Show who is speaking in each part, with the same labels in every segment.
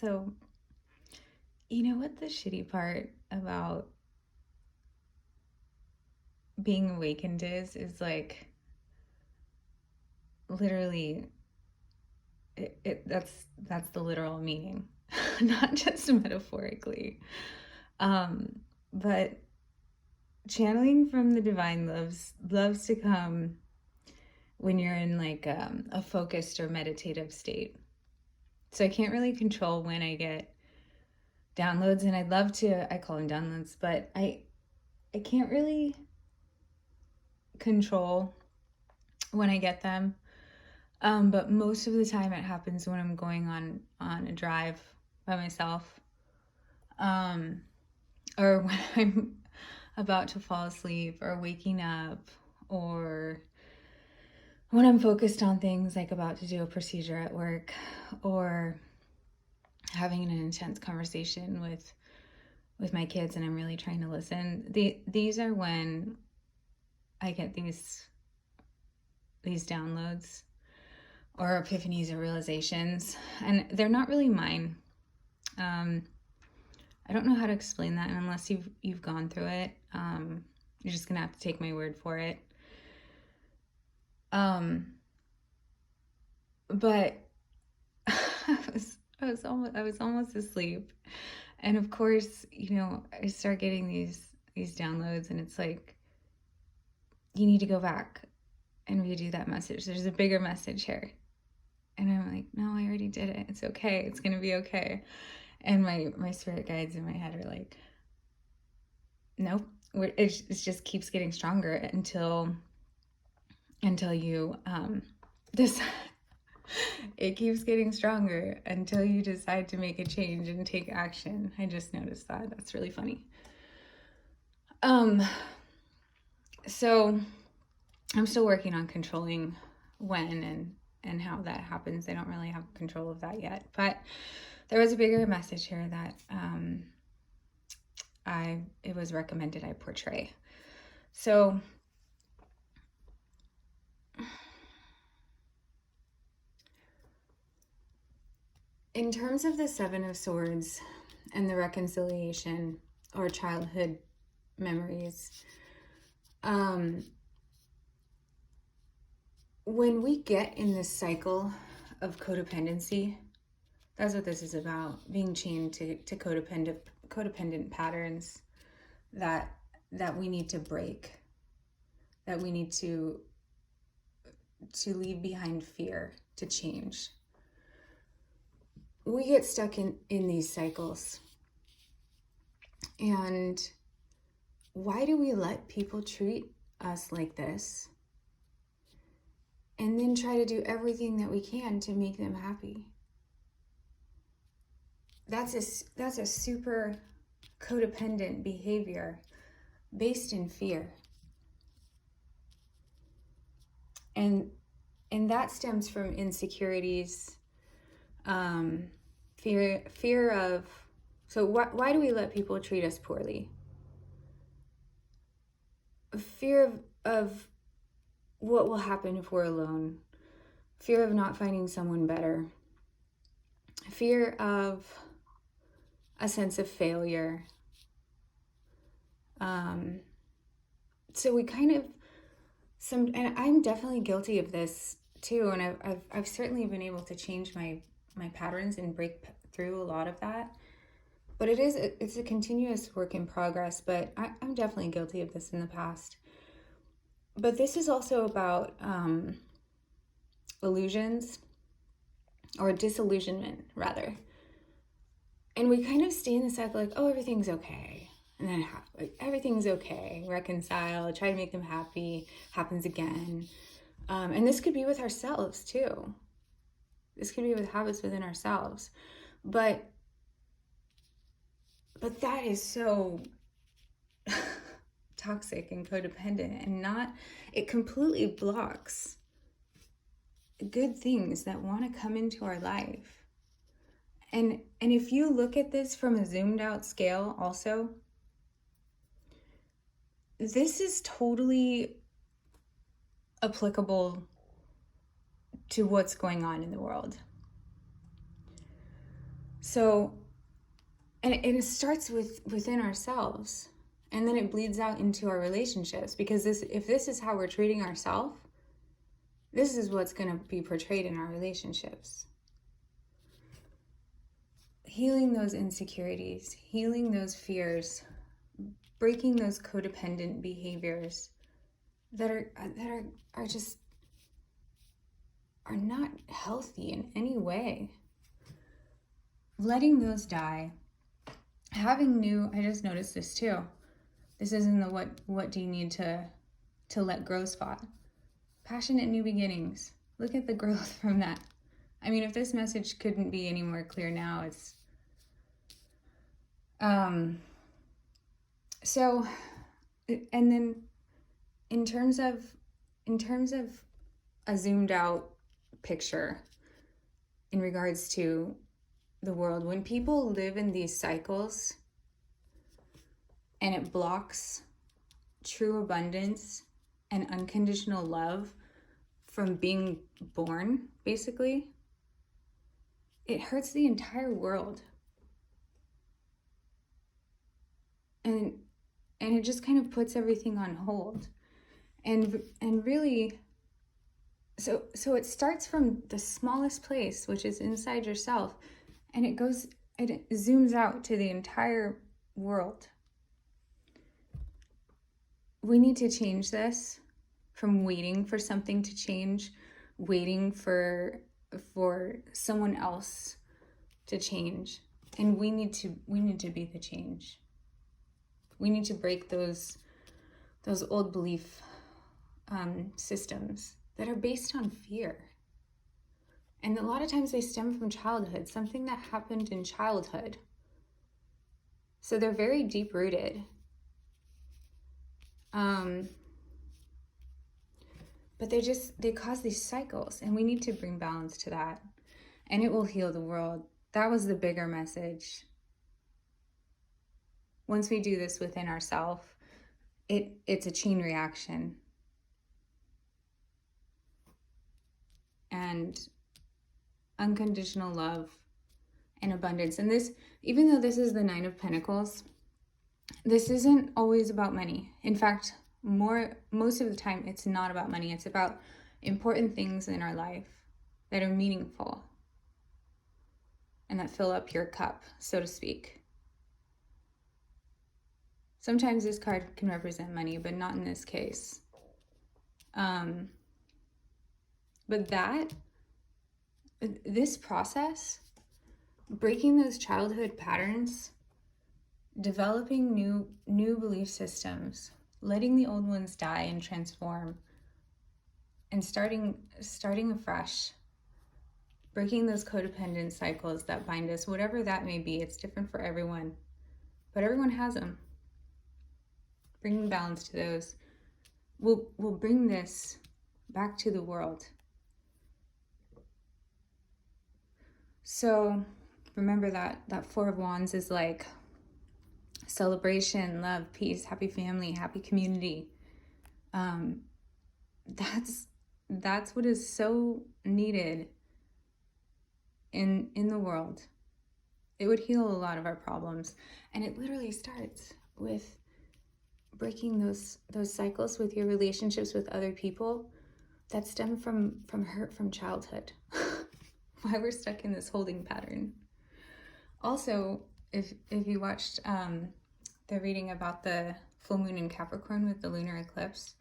Speaker 1: So, you know what the shitty part about being awakened is like literally that's the literal meaning, not just metaphorically. But channeling from the divine loves to come when you're in like a focused or meditative state. So I can't really control when I get downloads, and I'd love to. I call them downloads, but I can't really control when I get them. But most of the time it happens when I'm going on a drive by myself, um, or when I'm about to fall asleep or waking up, or when I'm focused on things like about to do a procedure at work, or having an intense conversation with my kids and I'm really trying to listen. These are when I get these downloads or epiphanies or realizations, and they're not really mine. I don't know how to explain that, and unless you've gone through it, you're just gonna have to take my word for it. But I was almost asleep, and of course, I start getting these downloads, and it's like, you need to go back and redo that message. There's a bigger message here. And I'm like, no, I already did it. It's okay. It's going to be okay. And my spirit guides in my head are like, nope. It just keeps getting stronger until you decide. It keeps getting stronger until you decide to make a change and take action. I just noticed that. That's really funny. So I'm still working on controlling when and how that happens. I don't really have control of that yet, but there was a bigger message here that it was recommended I portray. So in terms of the Seven of Swords and the reconciliation or childhood memories, when we get in this cycle of codependency, that's what this is about, being chained to codependent patterns that we need to break, that we need to leave behind fear, to change. We get stuck in these cycles. And why do we let people treat us like this and then try to do everything that we can to make them happy? That's a super codependent behavior based in fear. And that stems from insecurities, fear of, so why do we let people treat us poorly? Fear of what will happen if we're alone, fear of not finding someone better, fear of a sense of failure. So we kind of, and I'm definitely guilty of this too, and I've certainly been able to change my patterns and break through a lot of that. But it's a continuous work in progress, but I'm definitely guilty of this in the past. But this is also about illusions, or disillusionment, rather. And we kind of stay in the cycle like, oh, everything's okay. And then everything's okay, reconcile, try to make them happy, happens again. And this could be with ourselves too. This could be with habits within ourselves. But that is so toxic and codependent, and it completely blocks good things that want to come into our life. And if you look at this from a zoomed out scale also, this is totally applicable to what's going on in the world. So, and it starts within ourselves, and then it bleeds out into our relationships, because if this is how we're treating ourselves, this is what's going to be portrayed in our relationships. Healing those insecurities, healing those fears, breaking those codependent behaviors that are just are not healthy in any way. Letting those die. Having new, I just noticed this too. This isn't the what do you need to let grow spot. Passionate new beginnings. Look at the growth from that. I mean, if this message couldn't be any more clear now, it's so, and then in terms of a zoomed out picture in regards to the world, when people live in these cycles and it blocks true abundance and unconditional love from being born, basically, it hurts the entire world. And it just kind of puts everything on hold. And really, so it starts from the smallest place, which is inside yourself, and it zooms out to the entire world. We need to change this from waiting for something to change, waiting for someone else to change. And we need to be the change. We need to break those old belief systems that are based on fear. And a lot of times they stem from childhood, something that happened in childhood. So they're very deep rooted. But they cause these cycles, and we need to bring balance to that. And it will heal the world. That was the bigger message. Once we do this within ourselves, it's a chain reaction. And unconditional love and abundance. And this, even though this is the 9 of Pentacles, this isn't always about money. In fact, most of the time, it's not about money. It's about important things in our life that are meaningful and that fill up your cup, so to speak. Sometimes this card can represent money, but not in this case. But this process, breaking those childhood patterns, developing new belief systems, letting the old ones die and transform, and starting afresh, breaking those codependent cycles that bind us, whatever that may be. It's different for everyone, but everyone has them. Bringing balance to those will bring this back to the world. So remember that 4 of Wands is like celebration, love, peace, happy family, happy community. That's what is so needed in the world. It would heal a lot of our problems, and it literally starts with breaking those cycles with your relationships with other people that stem from hurt from childhood. Why we're stuck in this holding pattern. Also, if you watched the reading about the full moon in Capricorn with the lunar eclipse,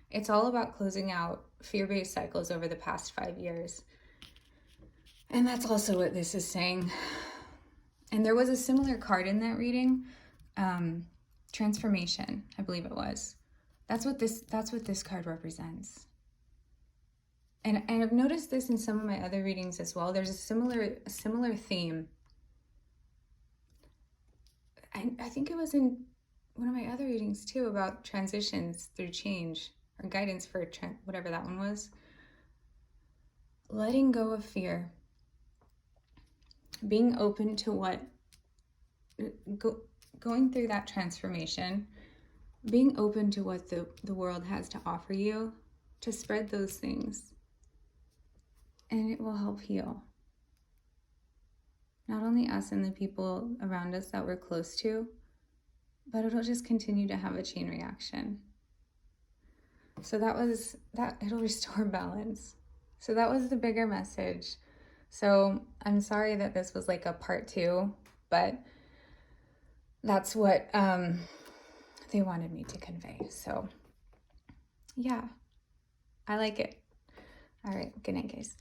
Speaker 1: it's all about closing out fear-based cycles over the past 5 years. And that's also what this is saying. And there was a similar card in that reading, transformation, I believe it was. That's what this card represents. And I've noticed this in some of my other readings as well. There's a similar theme. I think it was in one of my other readings too, about transitions through change, or guidance for whatever that one was. Letting go of fear. Being open to going through that transformation, being open to what the world has to offer you, to spread those things. And it will help heal. not only us and the people around us that we're close to, but it'll just continue to have a chain reaction. So that was that, it'll restore balance. So that was the bigger message. So I'm sorry that this was like a part 2, but that's what they wanted me to convey. So yeah, I like it. All right, good night, guys.